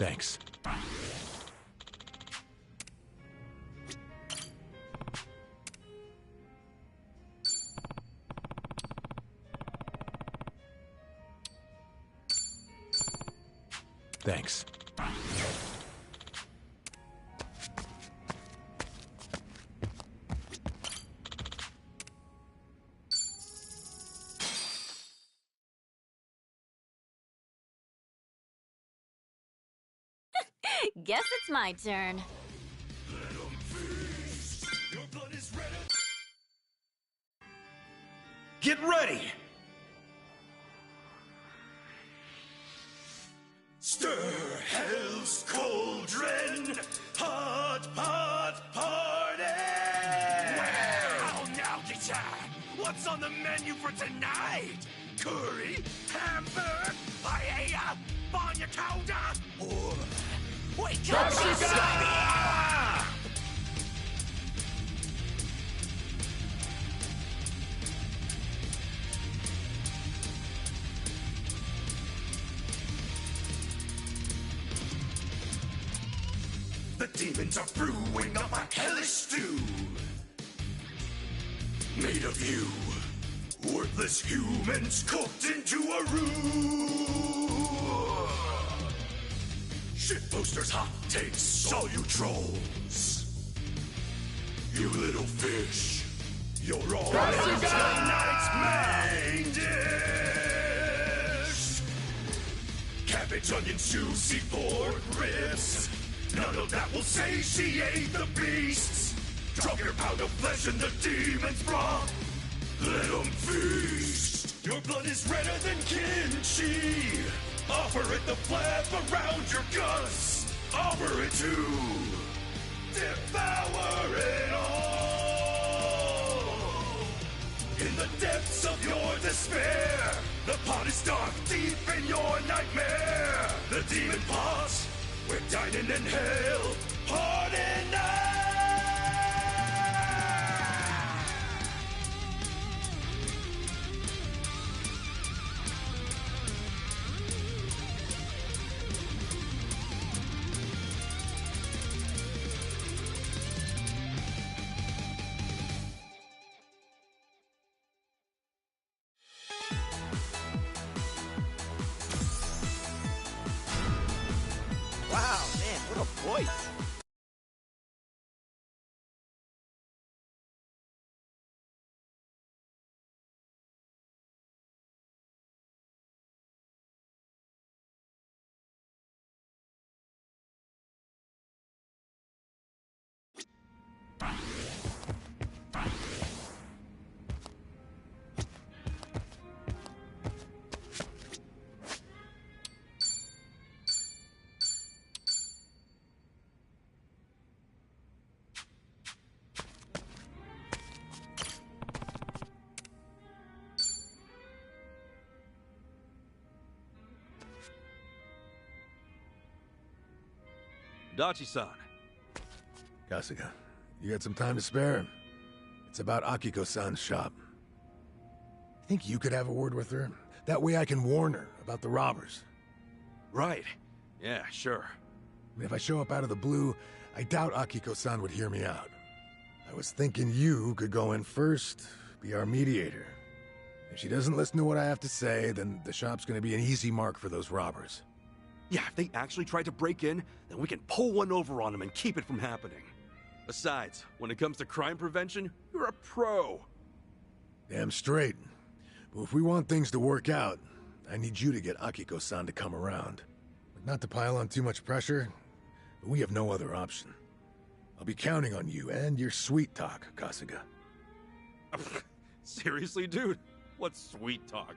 Thanks. Thanks. Guess it's my turn. Get ready! Stir hell's cauldron! Hot, hot party! Well, now, Gita, what's on the menu for tonight? Curry, hamburg, paella, banya chowder, or... Wait, the demons are brewing up a hellish stew, made of you, worthless humans cooked into a roux. Shit posters, hot takes, all you trolls, you little fish, you're all in tonight's main dish. Cabbage, onion, juicy pork ribs. None of that will satiate the beasts. Drop your pound of flesh in the demon's broth. Let them feast. Your blood is redder than kimchi. Offer it the flap around your guts. Offer it to devour it all. In the depths of your despair, the pot is dark, deep in your nightmare. The demon pot. We're dining in hell, hard enough! Wow, man, what a voice! Dachi-san. Kasuga, you got some time to spare? It's about Akiko-san's shop. Think you could have a word with her? That way I can warn her about the robbers. Right. Yeah, sure. If I show up out of the blue, I doubt Akiko-san would hear me out. I was thinking you could go in first, be our mediator. If she doesn't listen to what I have to say, then the shop's gonna be an easy mark for those robbers. Yeah, if they actually tried to break in, then we can pull one over on them and keep it from happening. Besides, when it comes to crime prevention, you're a pro. Damn straight. But if we want things to work out, I need you to get Akiko-san to come around. But not to pile on too much pressure, but we have no other option. I'll be counting on you and your sweet talk, Kasuga. Seriously, dude? What's sweet talk?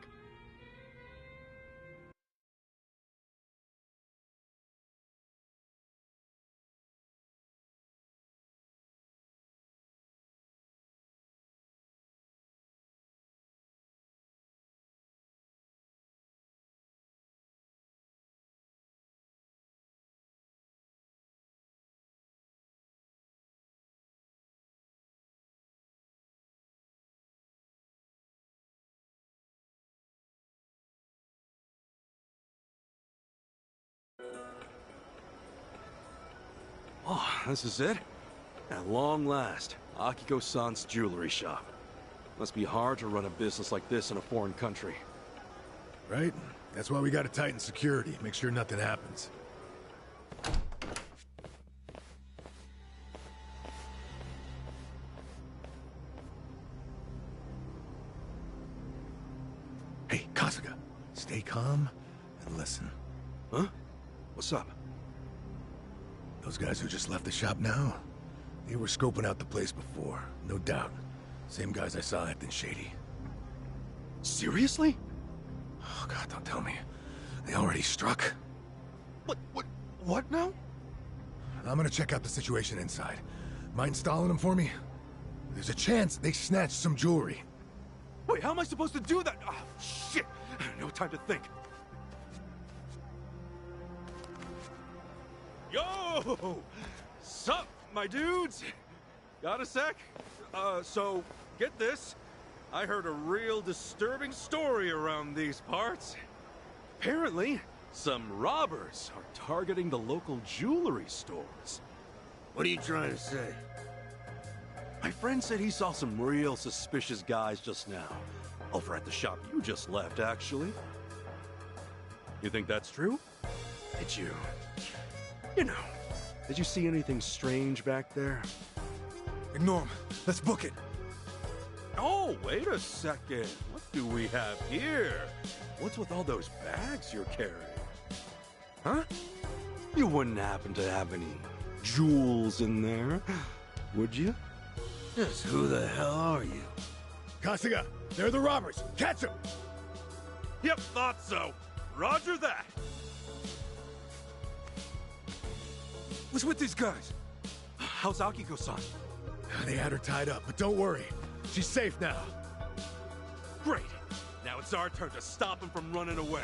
This is it? At long last, Akiko-san's jewelry shop. Must be hard to run a business like this in a foreign country. Right? That's why we gotta tighten security, make sure nothing happens. Hey, Kasuga, stay calm and listen. Huh? What's up? Those guys who just left the shop now, they were scoping out the place before, no doubt. Same guys I saw acting shady. Seriously? Oh God, don't tell me. They already struck? What now? I'm gonna check out the situation inside. Mind stalling them for me? There's a chance they snatched some jewelry. Wait, how am I supposed to do that? Oh, shit! No time to think. Yo! Sup, my dudes? Got a sec? So, get this. I heard a real disturbing story around these parts. Apparently, some robbers are targeting the local jewelry stores. What are you trying to say? My friend said he saw some real suspicious guys just now. Over at the shop you just left, actually. You think that's true? Did you... did you see anything strange back there? Ignore him. Let's book it. Oh, wait a second. What do we have here? What's with all those bags you're carrying? Huh? You wouldn't happen to have any jewels in there, would you? Just who the hell are you? Kasuga, they're the robbers. Catch them! Yep, thought so. Roger that. What's with these guys? How's Akiko-san? They had her tied up, but don't worry. She's safe now. Great. Now it's our turn to stop him from running away.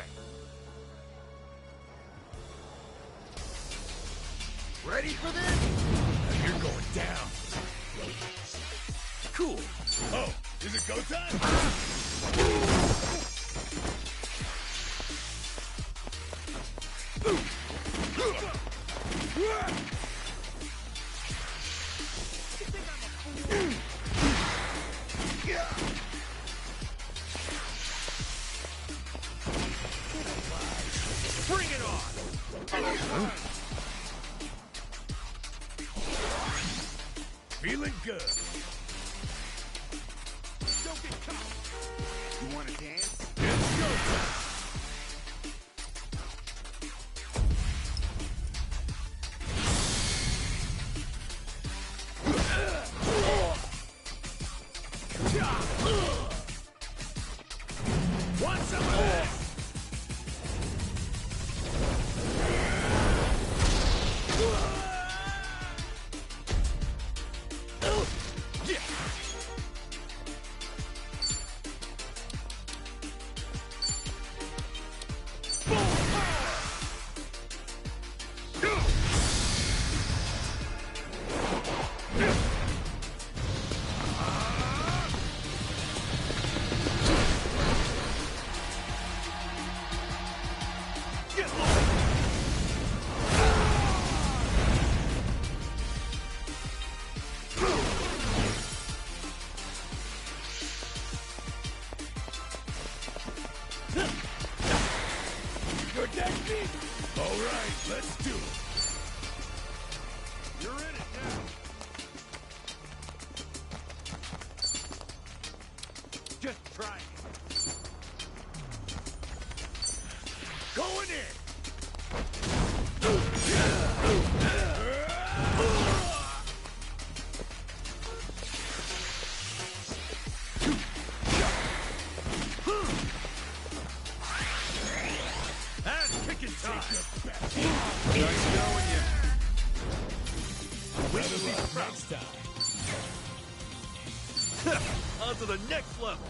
Ready for this? You're going down. Cool. Oh, is it go time? Bring it on! Feeling good. Don't get caught! You want to dance? It's go time. Want some of this? You're dead beat. All right, let's do it. You're in it now. Just try it. Going in. Ass kicking time. Nice knowing you. Better luck next time. On to the next level.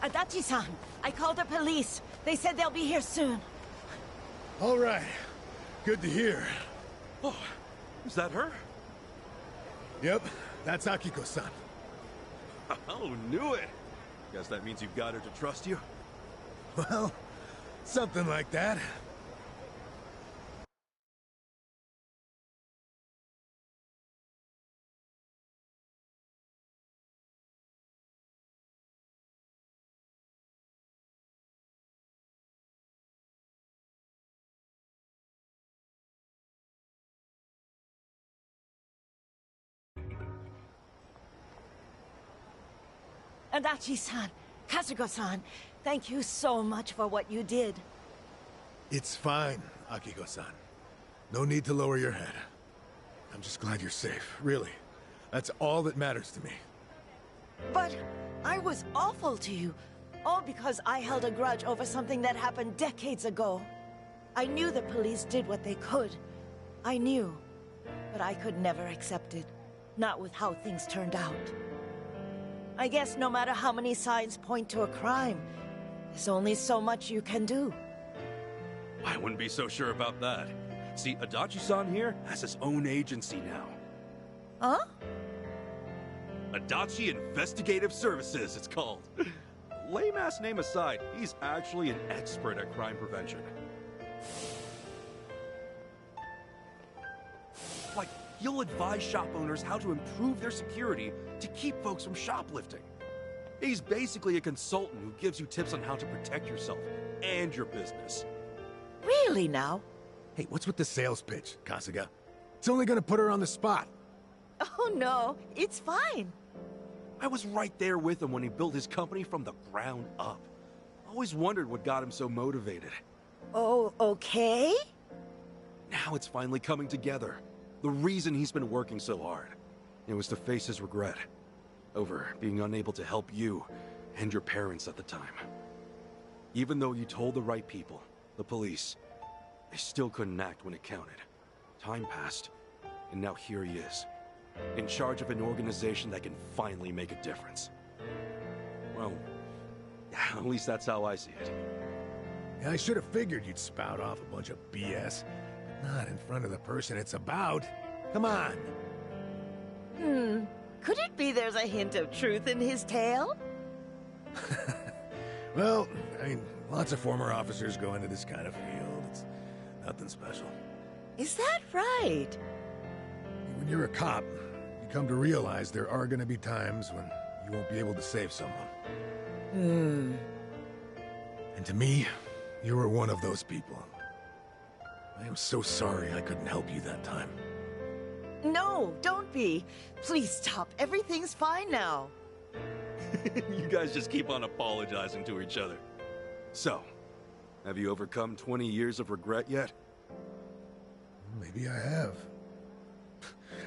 Adachi-san, I called the police. They said they'll be here soon. All right. Good to hear. Oh, is that her? Yep, that's Akiko-san. Oh, knew it! Guess that means you've got her to trust you? Well, something like that. Adachi-san, Kazuko-san, thank you so much for what you did. It's fine, Akiko-san. No need to lower your head. I'm just glad you're safe, really. That's all that matters to me. But I was awful to you, all because I held a grudge over something that happened decades ago. I knew the police did what they could. I knew. But I could never accept it. Not with how things turned out. I guess no matter how many signs point to a crime, there's only so much you can do. I wouldn't be so sure about that. See, Adachi-san here has his own agency now. Huh? Adachi Investigative Services, it's called. Lame-ass name aside, he's actually an expert at crime prevention. Like, he'll advise shop owners how to improve their security to keep folks from shoplifting. He's basically a consultant who gives you tips on how to protect yourself and your business. Really now? Hey, what's with the sales pitch, Kasuga? It's only gonna put her on the spot. Oh no, it's fine. I was right there with him when he built his company from the ground up. Always wondered what got him so motivated. Oh, okay? Now it's finally coming together. The reason he's been working so hard. It was to face his regret over being unable to help you and your parents at the time. Even though you told the right people, the police, they still couldn't act when it counted. Time passed, and now here he is, in charge of an organization that can finally make a difference. Well, at least that's how I see it. Yeah, I should have figured you'd spout off a bunch of BS. But not in front of the person it's about. Come on. Could it be there's a hint of truth in his tale? Well, I mean, lots of former officers go into this kind of field. It's nothing special. Is that right? When you're a cop, you come to realize there are going to be times when you won't be able to save someone. And to me, you were one of those people. I am so sorry I couldn't help you that time. No, don't be. Please stop. Everything's fine now. You guys just keep on apologizing to each other. So, have you overcome 20 years of regret yet? Maybe I have.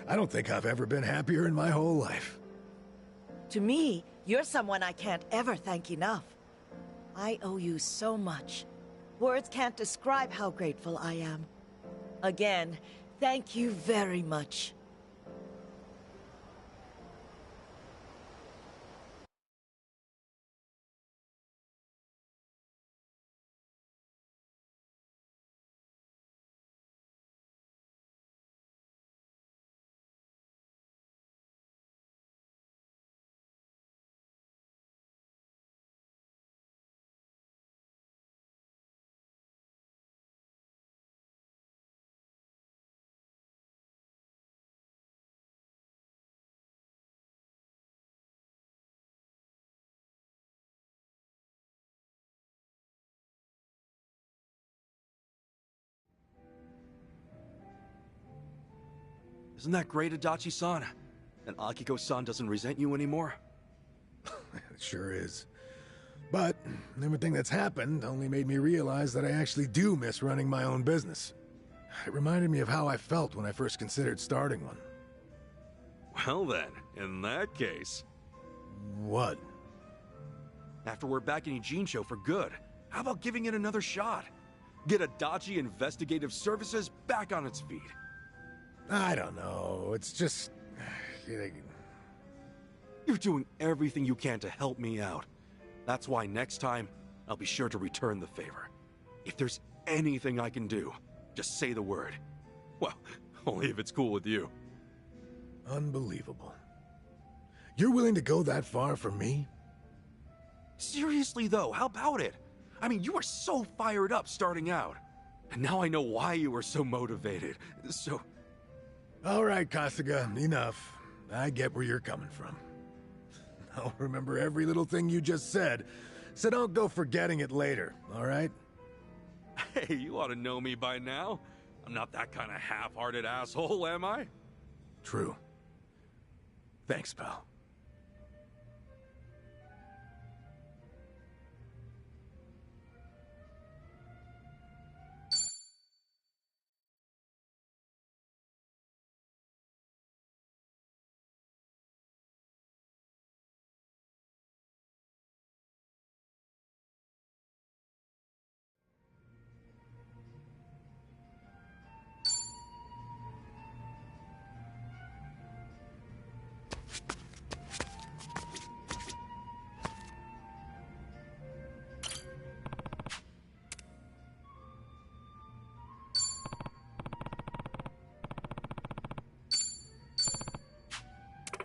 I don't think I've ever been happier in my whole life. To me, you're someone I can't ever thank enough. I owe you so much. Words can't describe how grateful I am. Again, thank you very much. Isn't that great, Adachi-san? And Akiko-san doesn't resent you anymore? It sure is. But everything that's happened only made me realize that I actually do miss running my own business. It reminded me of how I felt when I first considered starting one. Well then, in that case... What? After we're back in Ijincho for good, how about giving it another shot? Get Adachi Investigative Services back on its feet. I don't know, it's just... You're doing everything you can to help me out. That's why next time, I'll be sure to return the favor. If there's anything I can do, just say the word. Well, only if it's cool with you. Unbelievable. You're willing to go that far for me? Seriously, though, how about it? I mean, you were so fired up starting out. And now I know why you were so motivated. So... All right, Kasuga, enough. I get where you're coming from. I'll remember every little thing you just said, so don't go forgetting it later, all right? Hey, you ought to know me by now. I'm not that kind of half-hearted asshole, am I? True. Thanks, pal.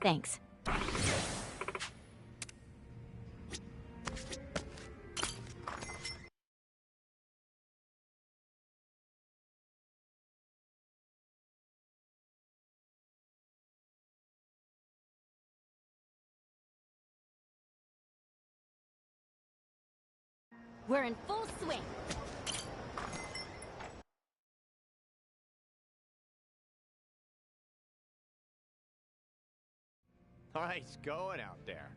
Thanks. We're in full swing. Nice going out there.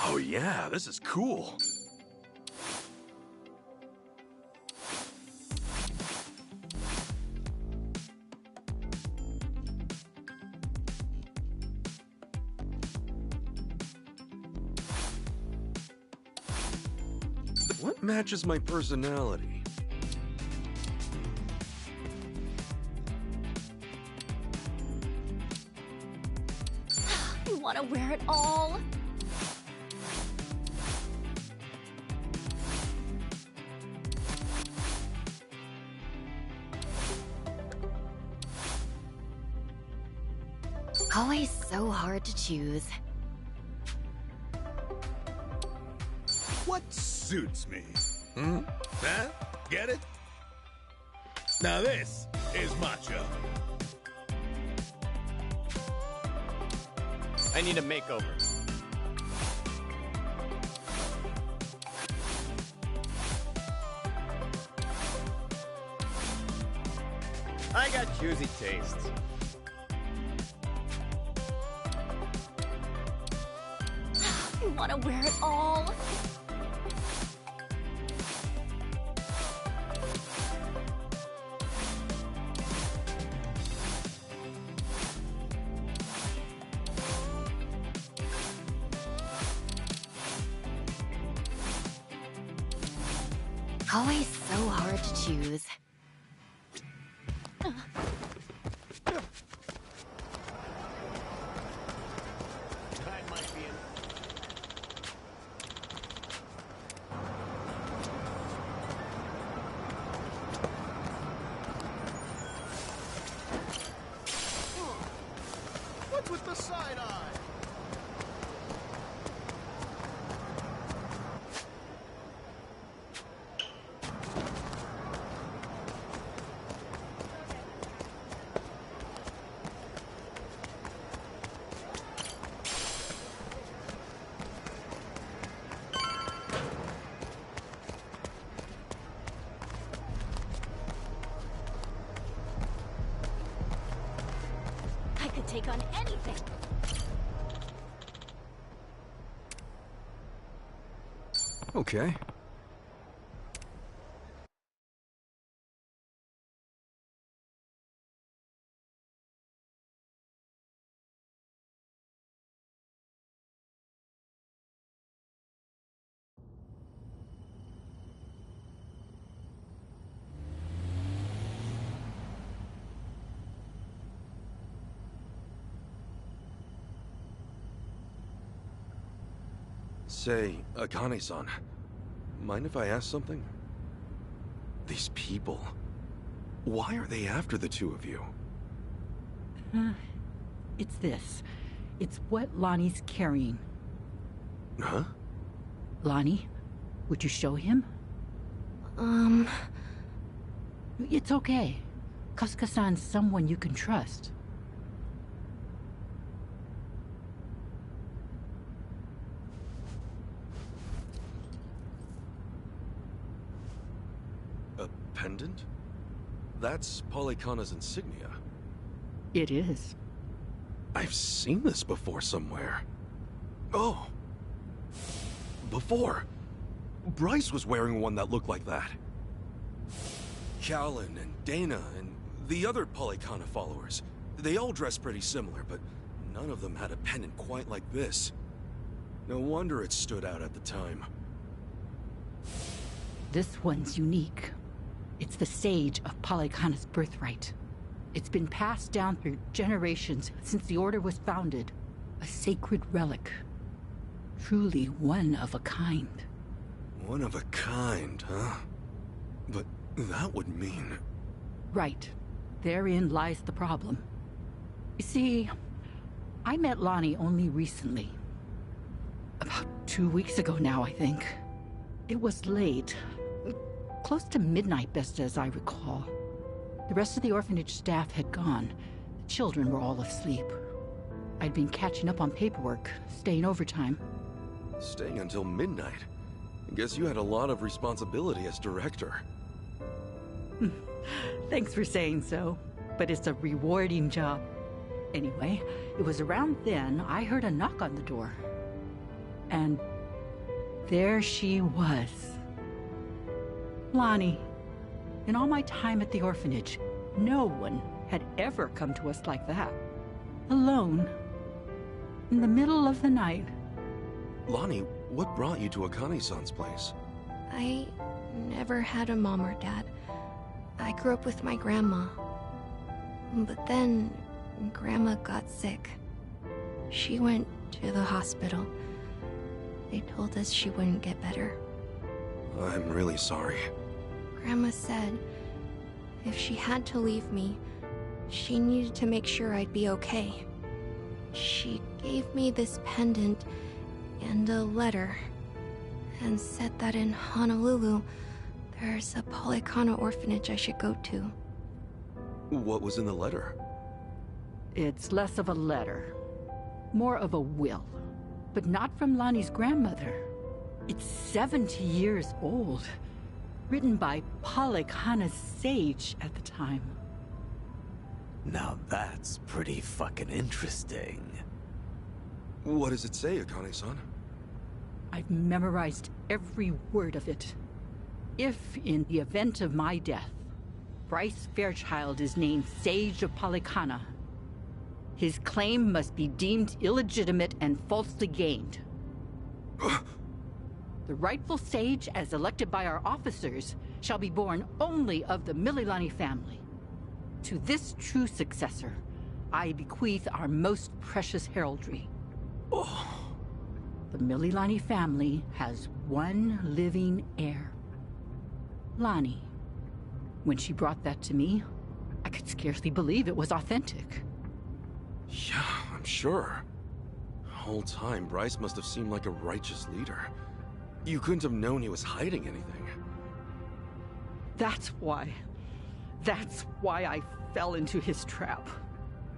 Oh yeah, this is cool. What matches my personality? You want to wear it all? Always so hard to choose. What suits me? Huh? Get it? Now this is macho. I need a makeover. I got choosy tastes. You want to wear it all? Always so hard to choose. What's with the side eye? I could take on anything. Okay. Say, Akane-san, mind if I ask something? These people, why are they after the two of you? It's this. It's what Lonnie's carrying. Huh? Lonnie, would you show him? It's okay. Kasuka-san's someone you can trust. A pendant? That's Polychana's insignia. It is. I've seen this before somewhere. Oh. Before. Bryce was wearing one that looked like that. Callan and Dana and the other Polychana followers. They all dressed pretty similar, but none of them had a pendant quite like this. No wonder it stood out at the time. This one's unique. It's the sage of Polychana's birthright. It's been passed down through generations since the Order was founded. A sacred relic. Truly one of a kind. One of a kind, huh? But that would mean... Right. Therein lies the problem. You see, I met Lonnie only recently. About 2 weeks ago now, I think. It was late. Close to midnight, best as I recall. The rest of the orphanage staff had gone. The children were all asleep. I'd been catching up on paperwork, staying overtime. Staying until midnight? I guess you had a lot of responsibility as director. Thanks for saying so, but it's a rewarding job. Anyway, it was around then I heard a knock on the door. And there she was. Lonnie. In all my time at the orphanage, no one had ever come to us like that. Alone. In the middle of the night. Lonnie, what brought you to Akane-san's place? I never had a mom or dad. I grew up with my grandma. But then, Grandma got sick. She went to the hospital. They told us she wouldn't get better. I'm really sorry. Grandma said if she had to leave me, she needed to make sure I'd be okay. She gave me this pendant and a letter, and said that in Honolulu, there's a Polychana orphanage I should go to. What was in the letter? It's less of a letter. More of a will, but not from Lonnie's grandmother. It's 70 years old, written by Polykhana Sage at the time. Now that's pretty fucking interesting. What does it say, Akane-san? I've memorized every word of it. If, in the event of my death, Bryce Fairchild is named Sage of Polykhana, his claim must be deemed illegitimate and falsely gained. The rightful sage, as elected by our officers, shall be born only of the Mililani family. To this true successor, I bequeath our most precious heraldry. The Mililani family has one living heir. Lonnie. When she brought that to me, I could scarcely believe it was authentic. Yeah, I'm sure. The whole time, Bryce must have seemed like a righteous leader. You couldn't have known he was hiding anything. That's why I fell into his trap.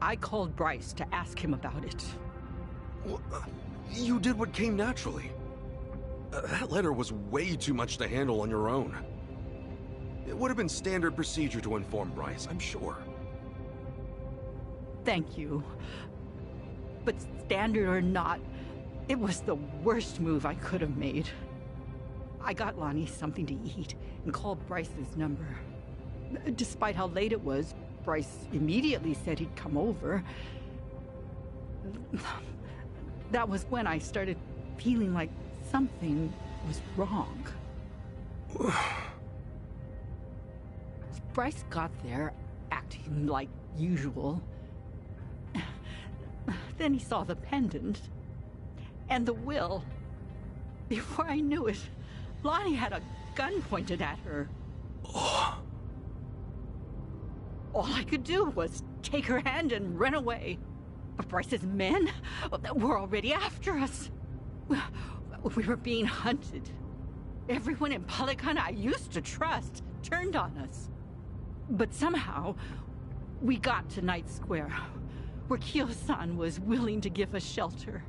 I called Bryce to ask him about it. Well, you did what came naturally. That letter was way too much to handle on your own. It would have been standard procedure to inform Bryce, I'm sure. Thank you. But standard or not, it was the worst move I could have made. I got Lonnie something to eat and called Bryce's number. Despite how late it was, Bryce immediately said he'd come over. That was when I started feeling like something was wrong. Bryce got there, acting like usual. Then he saw the pendant and the will. Before I knew it, Lonnie had a gun pointed at her. All I could do was take her hand and run away. But Bryce's men were already after us. We were being hunted. Everyone in Polykhana I used to trust turned on us. But somehow, we got to Night Square, where Kyo-san was willing to give us shelter.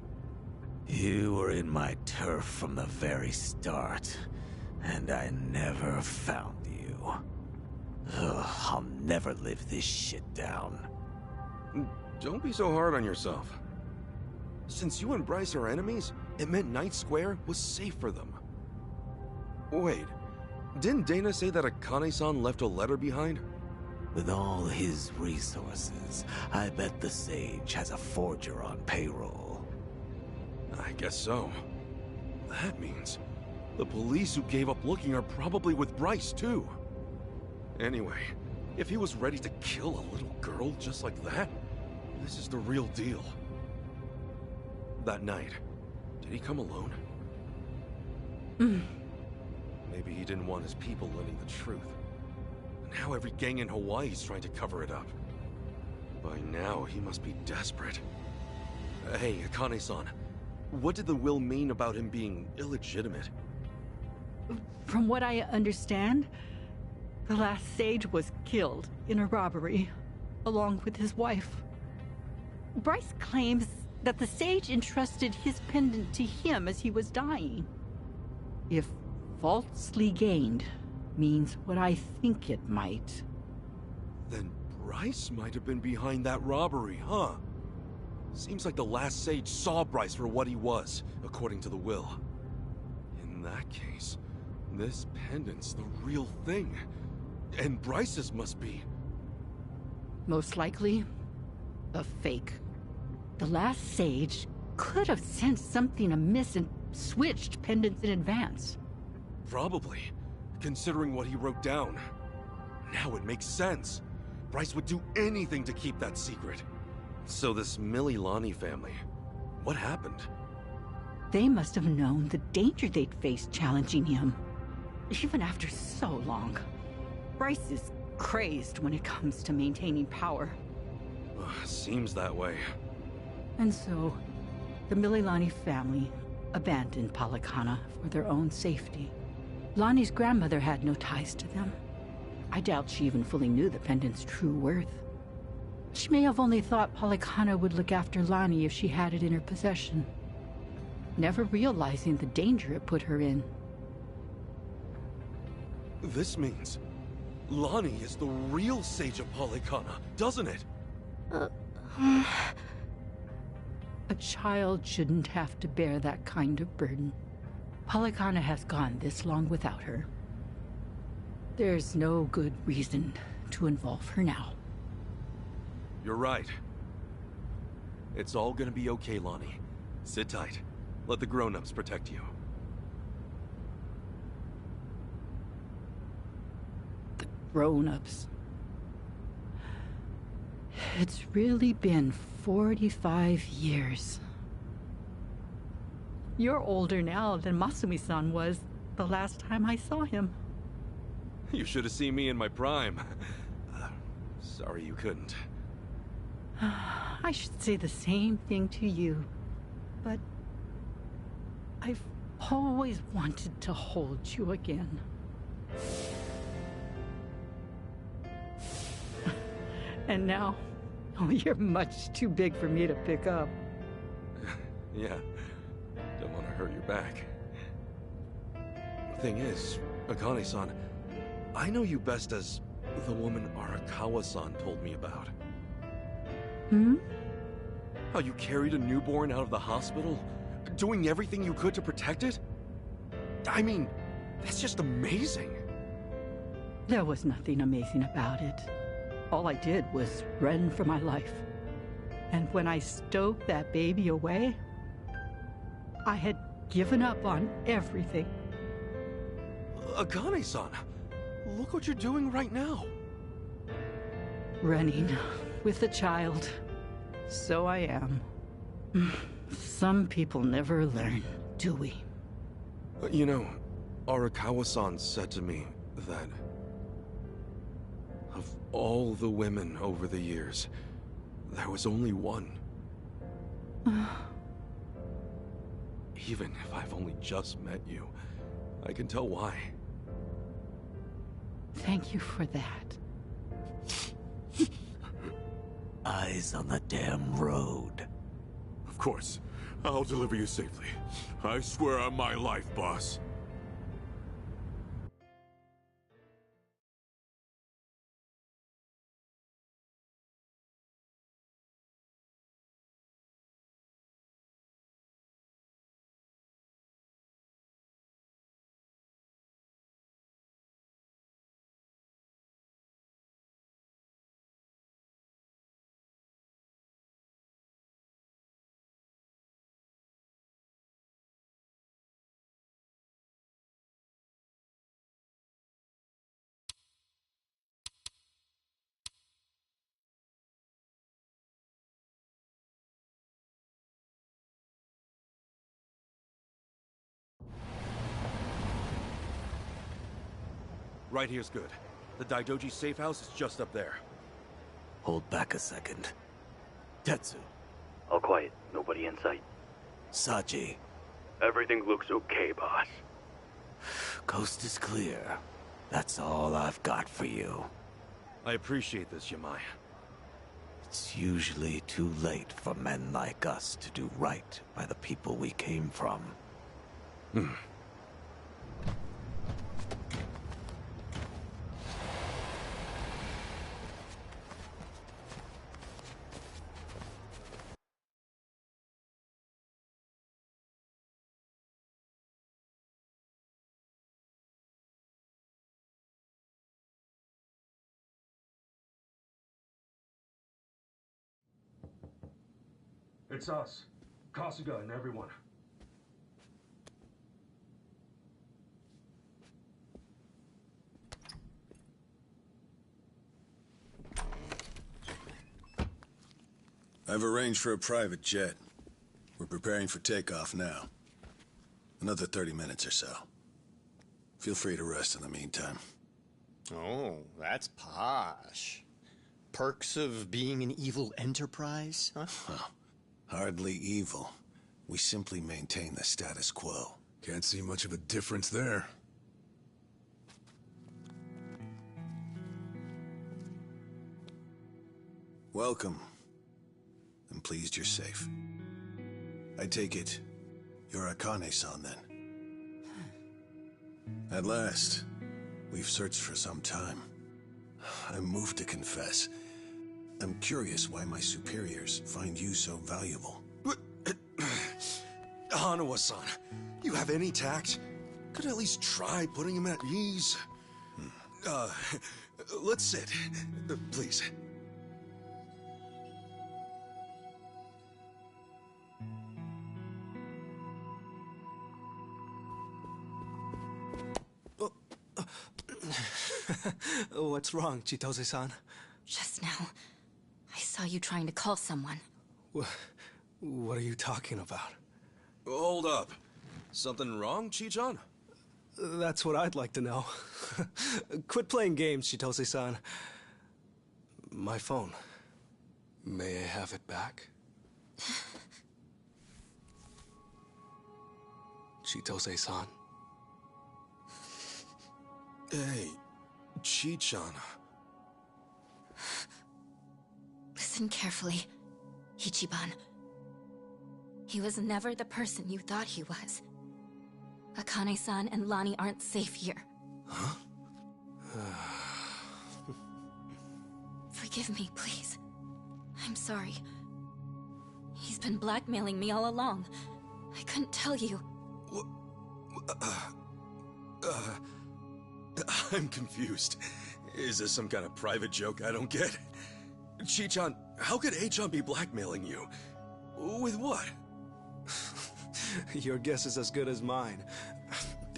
You were in my turf from the very start, and I never found you. Ugh, I'll never live this shit down. Don't be so hard on yourself. Since you and Bryce are enemies, it meant Night Square was safe for them. Wait, didn't Dana say that Akane-san left a letter behind? With all his resources, I bet the Sage has a forger on payroll. I guess so. That means the police who gave up looking are probably with Bryce, too. Anyway, if he was ready to kill a little girl just like that, this is the real deal. That night, did he come alone? Maybe he didn't want his people learning the truth. Now every gang in Hawaii is trying to cover it up. By now, he must be desperate. Hey, Akane-san, what did the will mean about him being illegitimate? From what I understand, the last sage was killed in a robbery, along with his wife. Bryce claims that the sage entrusted his pendant to him as he was dying. If falsely gained means what I think it might. Then Bryce might have been behind that robbery, huh? Seems like the last sage saw Bryce for what he was, according to the will. In that case, this pendant's the real thing. And Bryce's must be... Most likely, a fake. The last sage could have sensed something amiss and switched pendants in advance. Probably, considering what he wrote down. Now it makes sense. Bryce would do anything to keep that secret. So this Mililani family, what happened? They must have known the danger they'd face challenging him. Even after so long. Bryce is crazed when it comes to maintaining power. Seems that way. And so, the Mililani family abandoned Polykhana for their own safety. Lonnie's grandmother had no ties to them. I doubt she even fully knew the pendant's true worth. She may have only thought Polykhana would look after Lonnie if she had it in her possession, never realizing the danger it put her in. This means Lonnie is the real Sage of Polykhana, doesn't it? A child shouldn't have to bear that kind of burden. Polykhana has gone this long without her. There's no good reason to involve her now. You're right. It's all gonna be okay, Lonnie. Sit tight. Let the grown-ups protect you. The grown-ups. It's really been 45 years. You're older now than Masumi-san was the last time I saw him. You should have seen me in my prime. Sorry you couldn't. I should say the same thing to you, but I've always wanted to hold you again. And now, oh, you're much too big for me to pick up. Yeah, don't want to hurt your back. Thing is, Akane-san, I know you best as the woman Arakawa-san told me about. Hmm? How you carried a newborn out of the hospital, doing everything you could to protect it? I mean, that's just amazing. There was nothing amazing about it. All I did was run for my life. And when I stowed that baby away, I had given up on everything. Akane-san, look what you're doing right now. Running with a child. So I am. Some people never learn, do we? You know, Arakawa-san said to me that of all the women over the years, there was only one. Even if I've only just met you, I can tell why. Thank you for that. Eyes on the damn road. Of course. I'll deliver you safely. I swear on my life, boss. Right here's good. The Daidoji safe house is just up there. Hold back a second. Tetsu. All quiet. Nobody in sight. Saji. Everything looks okay, boss. Coast is clear. That's all I've got for you. I appreciate this, Yamai. It's usually too late for men like us to do right by the people we came from. It's us. Kasuga and everyone. I've arranged for a private jet. We're preparing for takeoff now. Another 30 minutes or so. Feel free to rest in the meantime. Oh, that's posh. Perks of being an evil enterprise, huh? Well, hardly evil. We simply maintain the status quo. Can't see much of a difference there. Welcome. I'm pleased you're safe. I take it you're Akane-san then. At last, we've searched for some time. I'm moved to confess. I'm curious why my superiors find you so valuable. Hanawa-san, you have any tact? Could at least try putting him at ease. Let's sit, please. What's wrong, Chitose-san? Just now, I saw you trying to call someone. What are you talking about? Hold up. Something wrong, Chi-chan? That's what I'd like to know. Quit playing games, Chitose-san. My phone. May I have it back? Chitose-san. Hey, Chi-chan. Listen carefully, Ichiban. He was never the person you thought he was. Akane-san and Lani aren't safe here. Huh? Forgive me, please. I'm sorry. He's been blackmailing me all along. I couldn't tell you. I'm confused. Is this some kind of private joke I don't get? Chi-chan, how could A-chan be blackmailing you? With what? Your guess is as good as mine.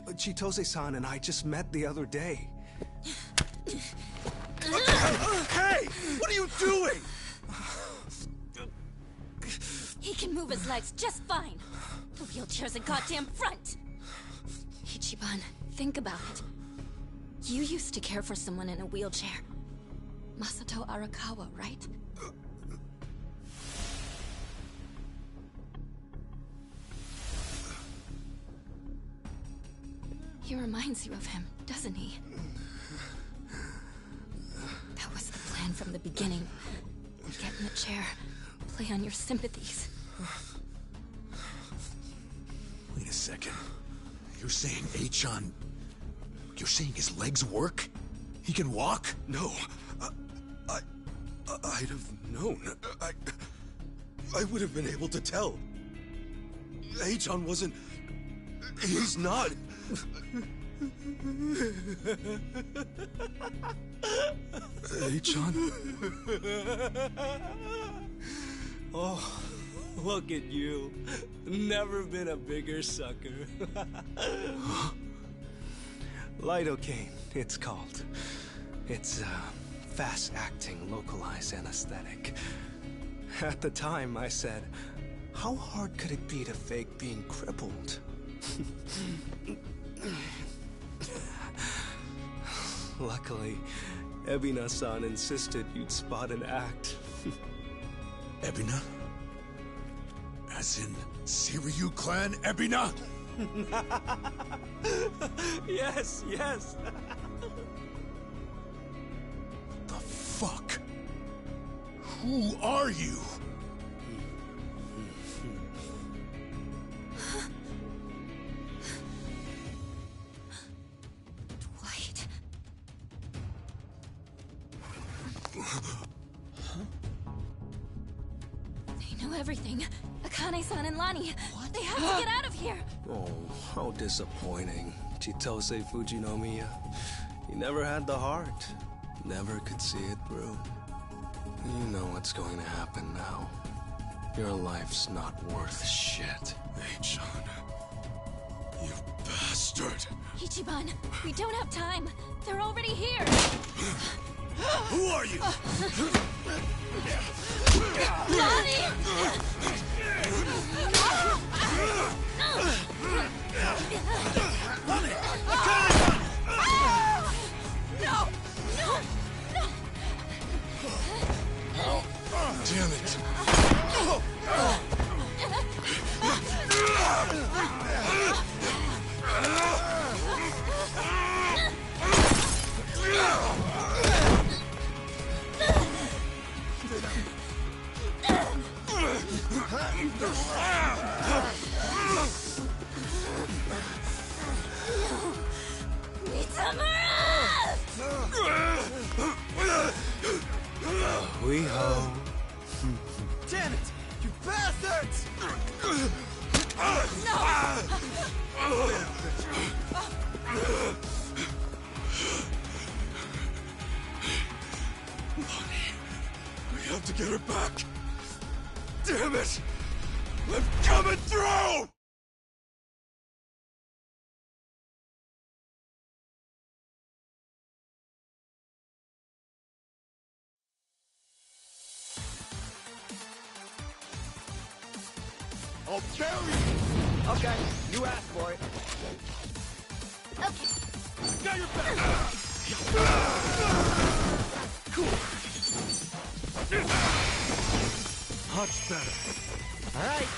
Chitose-san and I just met the other day. Hey! What are you doing? He can move his legs just fine. The wheelchair's a goddamn front. Ichiban, think about it. You used to care for someone in a wheelchair. Masato Arakawa, right? He reminds you of him, doesn't he? That was the plan from the beginning. Get in the chair, play on your sympathies. Wait a second. You're saying A-chan... You're saying his legs work? He can walk? No. I'd have known. I would have been able to tell. A-chan wasn't... He's not... A-chan? Oh, look at you. Never been a bigger sucker. Lidocaine, it's called. It's a fast-acting, localized anesthetic. At the time, I said, how hard could it be to fake being crippled? Luckily, Ebina-san insisted you'd spot an act. Ebina? As in, Seiryu clan Ebina? Yes, yes. The fuck? Who are you? Dwight. They know everything. Akane-san and Lani. What? They have to get out of here. Oh, how disappointing. Chitose Fujinomiya. He never had the heart. Never could see it through. You know what's going to happen now. Your life's not worth shit. A-chan. You bastard. Ichiban, we don't have time. They're already here. Who are you? Lani! No! No! No! Damn it! We have to get her back. Damn it! I'm coming through! I'll bury you! Okay, you asked for it. Okay. Got your back! Much better. All right.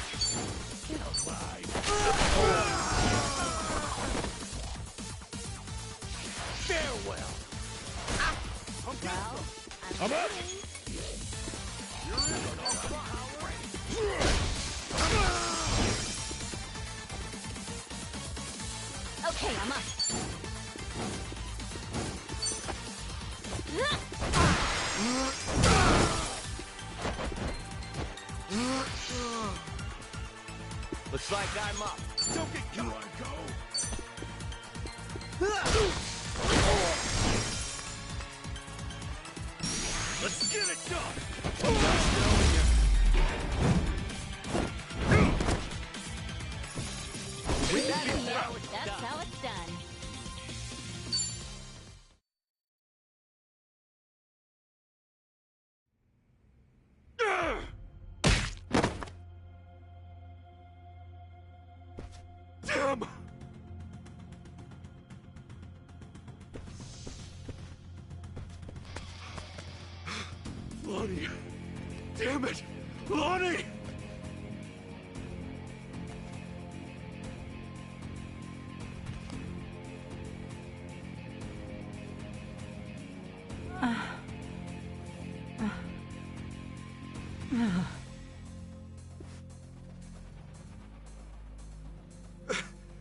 Get alive. Farewell. Well, I'm up! okay, I'm up. Looks like I'm up. Don't get caught! You wanna go? Let's get it done! That's how it's done. Damn! Lonnie! Damn it! Lonnie!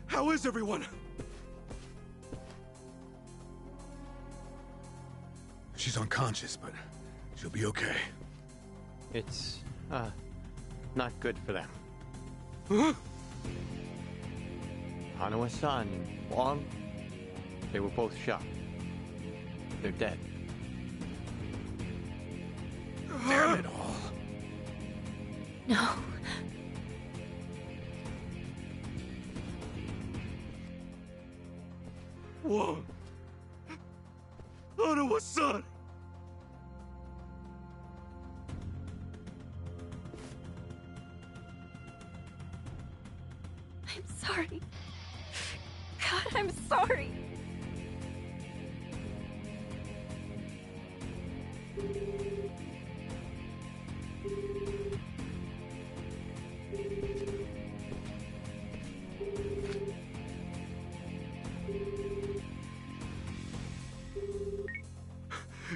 How is everyone? She's unconscious, but she'll be okay. It's, not good for them. Huh? Hanawa-san and Wong, they were both shot. They're dead. Damn it all. No. Whoa! Hanawa-san! I'm sorry. God, I'm sorry.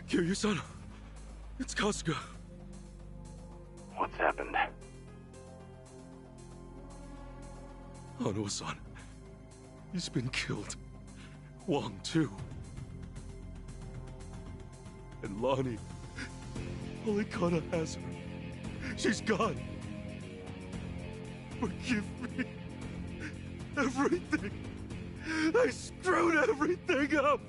Kiryu-san, it's Kasuga. What's happened? Hanawa-san, he's been killed. Wong, too. And Lonnie, Olikana has her. She's gone. Forgive me. Everything. I screwed everything up.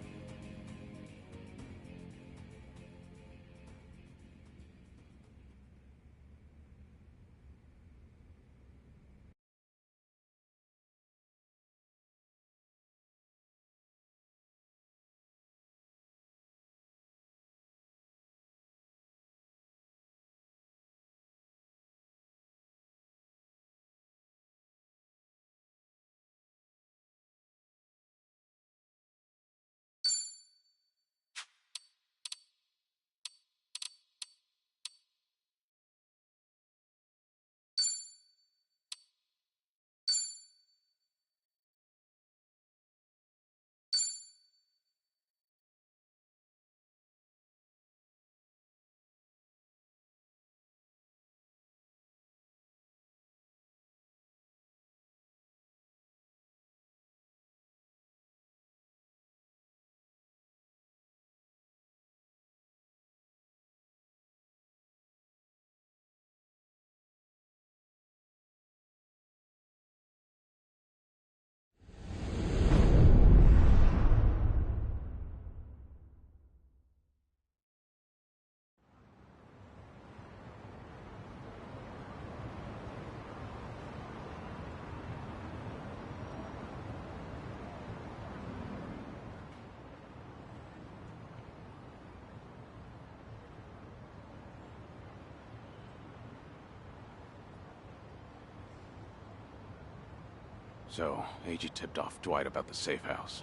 So, Eiji tipped off Dwight about the safe house.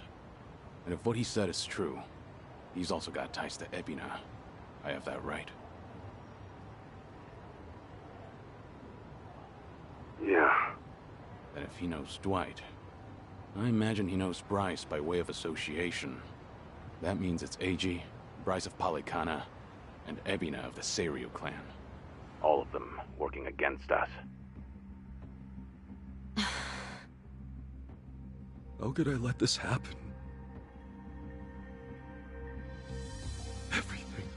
And if what he said is true, he's also got ties to Ebina. I have that right. Yeah. Then if he knows Dwight, I imagine he knows Bryce by way of association. That means it's Eiji, Bryce of Polycana, and Ebina of the Seiryu clan. All of them working against us. How could I let this happen? Everything.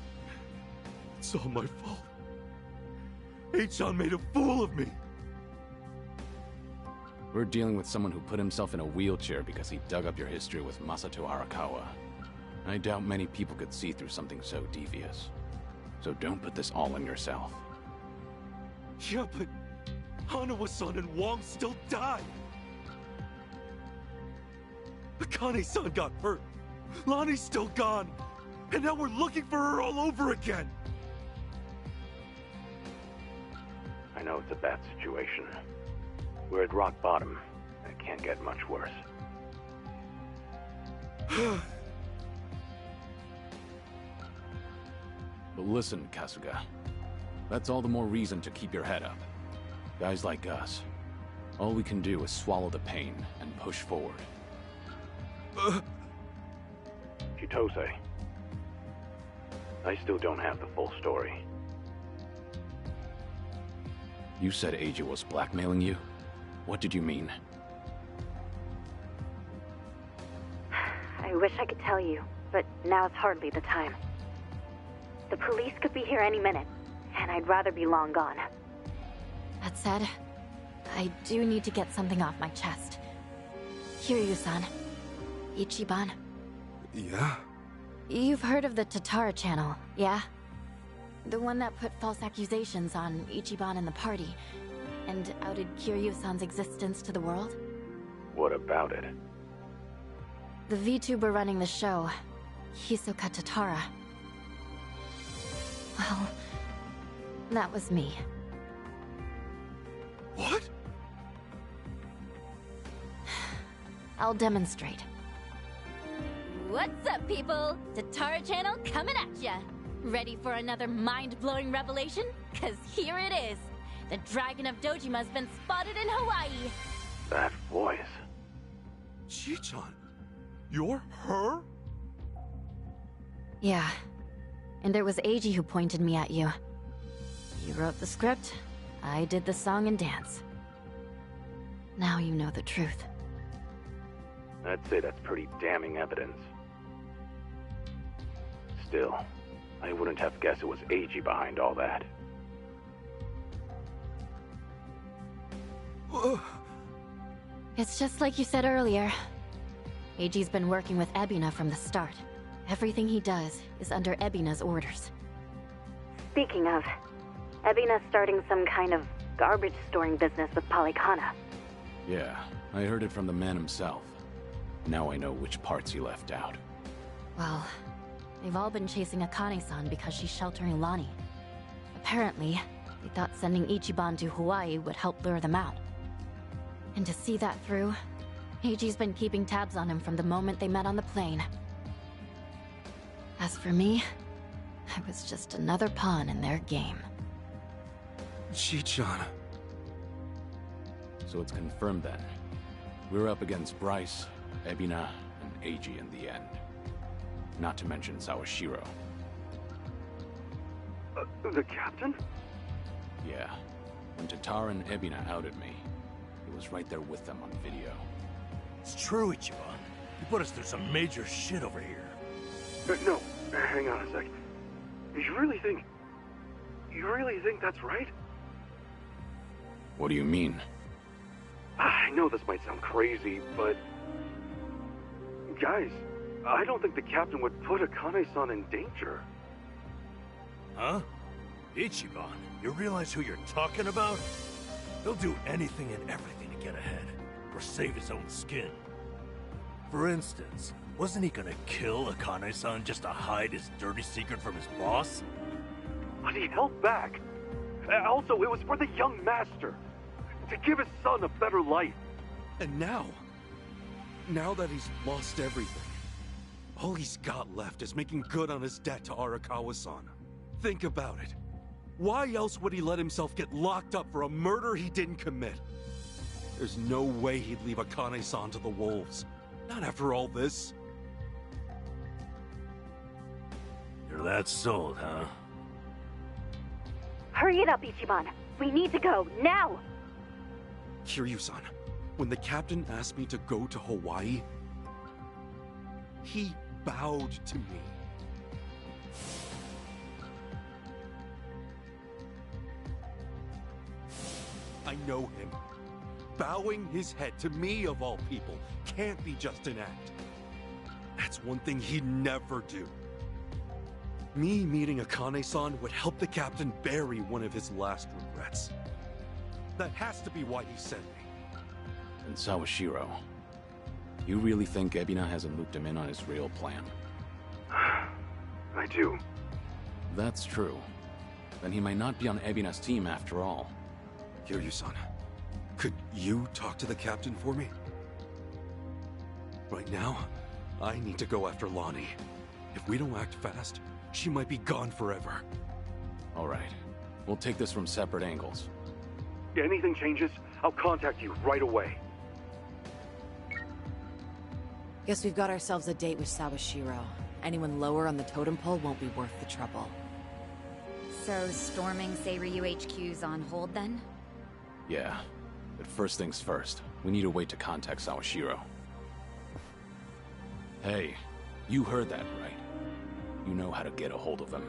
It's all my fault. H-chan made a fool of me. We're dealing with someone who put himself in a wheelchair because he dug up your history with Masato Arakawa. I doubt many people could see through something so devious. So don't put this all on yourself. Yeah, but Hanawa-san and Wong still died. Akane-san got hurt. Lonnie's still gone. And now we're looking for her all over again. I know it's a bad situation. We're at rock bottom, and it can't get much worse. But listen, Kasuga. That's all the more reason to keep your head up. Guys like us, all we can do is swallow the pain and push forward. Chitose. I still don't have the full story. You said Eiji was blackmailing you? What did you mean? I wish I could tell you, but now's hardly the time. The police could be here any minute, and I'd rather be long gone. That said, I do need to get something off my chest. Kiryu-san. Ichiban. Yeah? You've heard of the Tatara channel, yeah? The one that put false accusations on Ichiban and the party, and outed Kiryu-san's existence to the world? What about it? The VTuber running the show, Hisoka Tatara. Well, that was me. What? I'll demonstrate. What's up, people? Tatara channel coming at ya! Ready for another mind-blowing revelation? Cause here it is! The Dragon of Dojima's been spotted in Hawaii! That voice. Chi-chan, you're her? Yeah. And it was Eiji who pointed me at you. You wrote the script, I did the song and dance. Now you know the truth. I'd say that's pretty damning evidence. Still, I wouldn't have guessed it was Eiji behind all that. It's just like you said earlier. Eiji's been working with Ebina from the start. Everything he does is under Ebina's orders. Speaking of, Ebina's starting some kind of garbage storing business with Polycana. Yeah, I heard it from the man himself. Now I know which parts he left out. Well, they've all been chasing Akane-san because she's sheltering Lonnie. Apparently, they thought sending Ichiban to Hawaii would help lure them out. And to see that through, Eiji's been keeping tabs on him from the moment they met on the plane. As for me, I was just another pawn in their game. Chi-chan. So it's confirmed then. We're up against Bryce, Ebina, and Eiji in the end. Not to mention Sawashiro. The captain? Yeah. When Tatara and Ebina outed me, he was right there with them on video. It's true, Ichiban. You put us through some major shit over here. No, hang on a sec. You really think that's right? What do you mean? I know this might sound crazy, but... Guys, I don't think the captain would put Akane-san in danger. Huh? Ichiban, you realize who you're talking about? He'll do anything and everything to get ahead, or save his own skin. For instance, wasn't he gonna kill Akane-san just to hide his dirty secret from his boss? But he held back. Also, it was for the young master. To give his son a better life. And now that he's lost everything, all he's got left is making good on his debt to Arakawa-san. Think about it. Why else would he let himself get locked up for a murder he didn't commit? There's no way he'd leave Akane-san to the wolves. Not after all this. You're that sold, huh? Hurry it up, Ichiban. We need to go, now! Kiryu-san, when the captain asked me to go to Hawaii, he bowed to me. I know him. Bowing his head to me, of all people, can't be just an act. That's one thing he'd never do. Me meeting Akane-san would help the captain bury one of his last regrets. That has to be why he sent me. And Sawashiro, you really think Ebina hasn't looped him in on his real plan? I do. That's true. Then he might not be on Ebina's team after all. Kiryu-san, could you talk to the captain for me? Right now, I need to go after Lonnie. If we don't act fast, she might be gone forever. All right. We'll take this from separate angles. If anything changes, I'll contact you right away. Guess we've got ourselves a date with Sawashiro. Anyone lower on the totem pole won't be worth the trouble. So, storming Seiryu HQ's on hold then? Yeah. But first things first, we need a way to contact Sawashiro. Hey, you heard that, right? You know how to get a hold of him.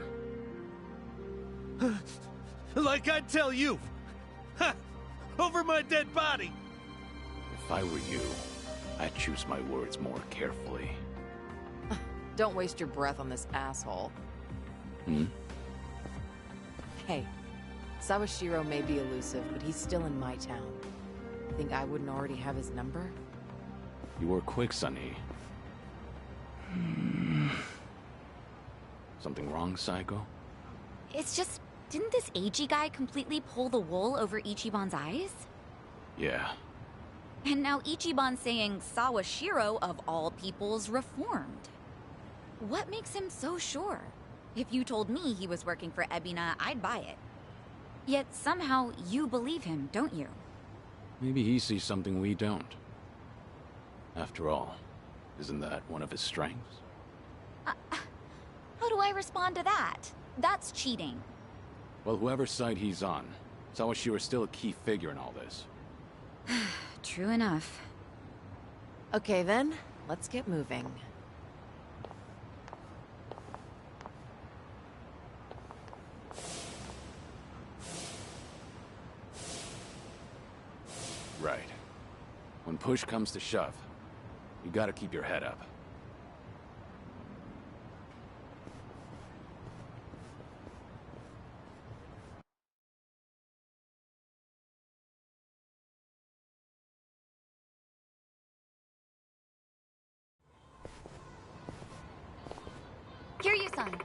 Like I'd tell you! Ha! Over my dead body! If I were you, I'd choose my words more carefully. Don't waste your breath on this asshole. Hmm? Hey, Sawashiro may be elusive, but he's still in my town. Think I wouldn't already have his number? You were quick, Sonny. Something wrong, Psycho? It's just, didn't this AG guy completely pull the wool over Ichiban's eyes? Yeah. And now Ichiban's saying Sawashiro, of all people's, reformed. What makes him so sure? If you told me he was working for Ebina, I'd buy it. Yet somehow you believe him, don't you? Maybe he sees something we don't. After all, isn't that one of his strengths? How do I respond to that? That's cheating. Well, whoever's side he's on, Sawashiro's still a key figure in all this. True enough. Okay then, let's get moving. Right. When push comes to shove, you gotta keep your head up. Kiryu-san.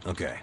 Okay.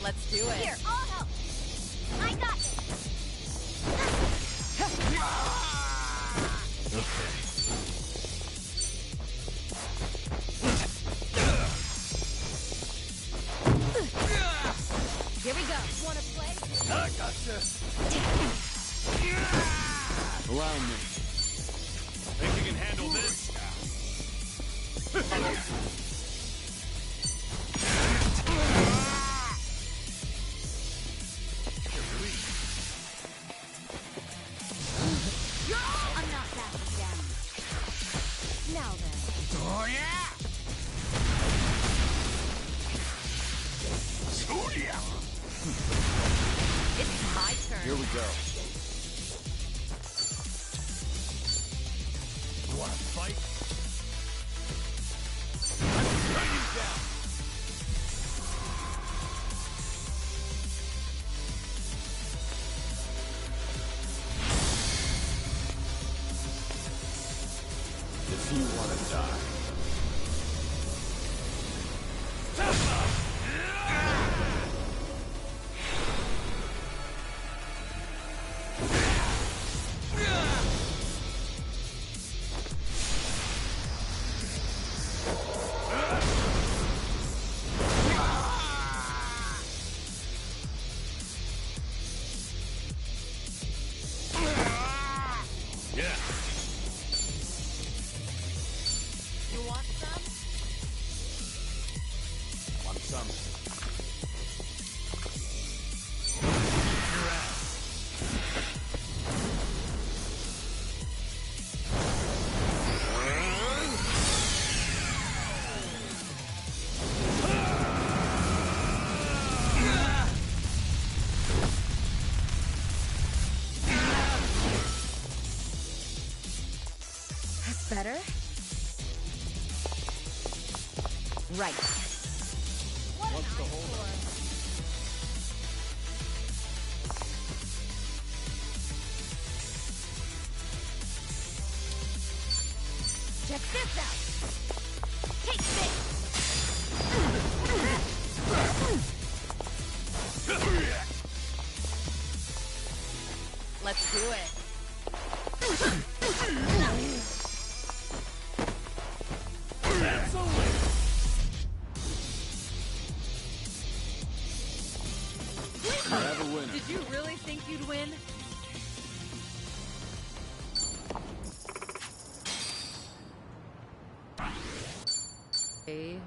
Let's do it. Here, I'll help. I got this. Here we go. Wanna play? I gotcha. Allow me. Think you can handle this? I'm not backing down. Now then. Oh yeah! It's my turn. Here we go. Wanna fight? Bring him down. If you want to die. Yeah. You want some? Want some? Your ass. That's better. Right. What's the hold? Check this out. Take this. Let's do it. That's a win. Have a winner. Did you really think you'd win? Hey.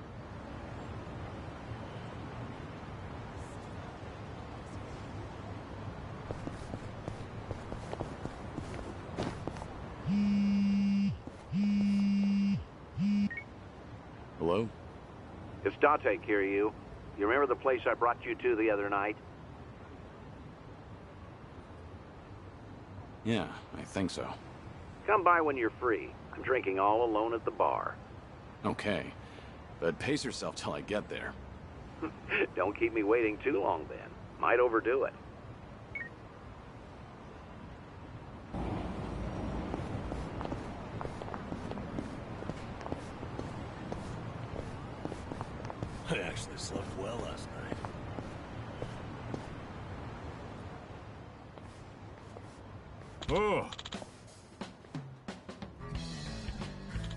Hello? It's Date, Kiryu. You remember the place I brought you to the other night? Yeah, I think so. Come by when you're free. I'm drinking all alone at the bar. Okay. But pace yourself till I get there. Don't keep me waiting too long then. Might overdo it. I actually slept well last night. Oh!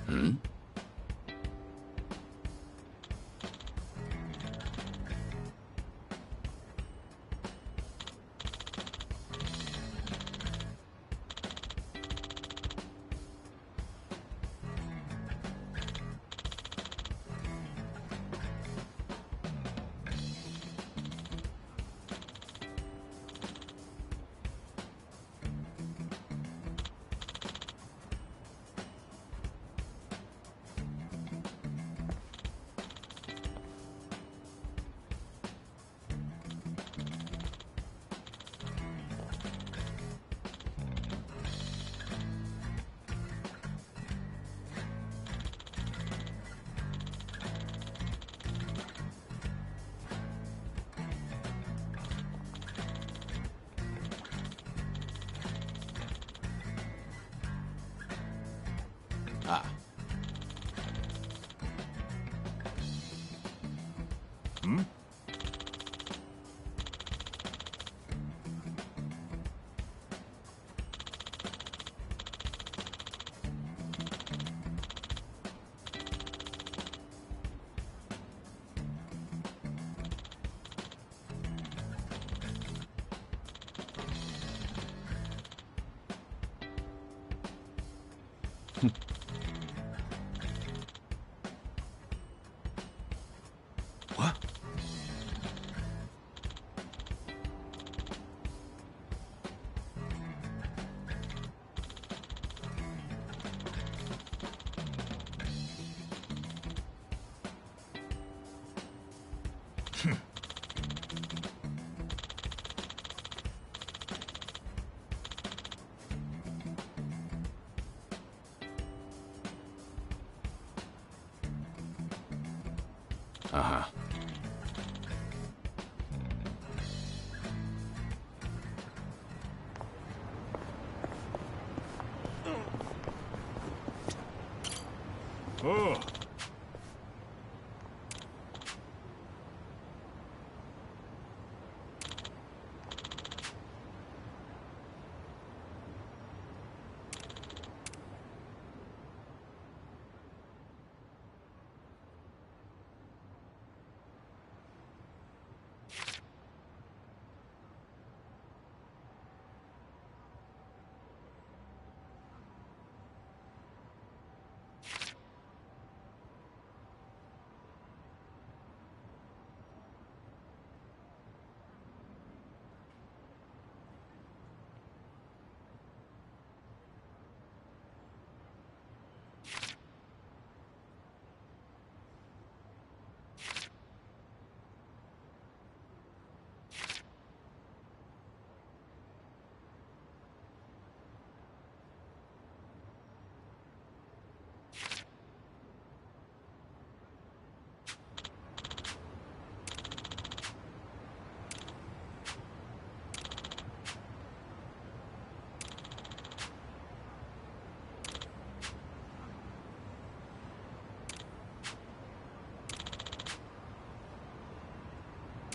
Hmm? Ah. Hmm? What? Uh-huh. Oh.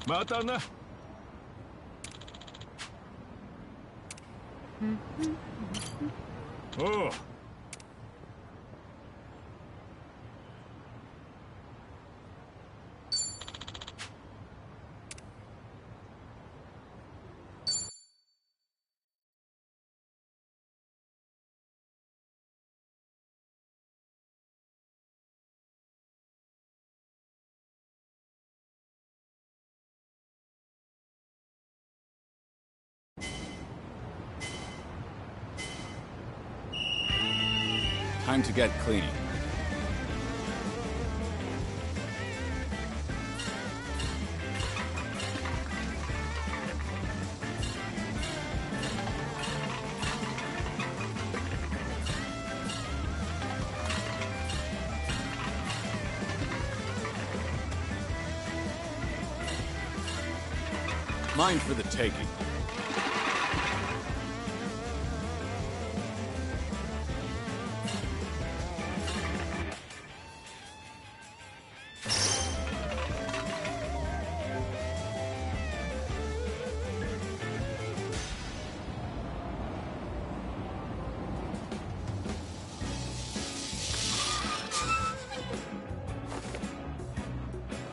Matana. Oh. Time to get clean. Mine for the taking.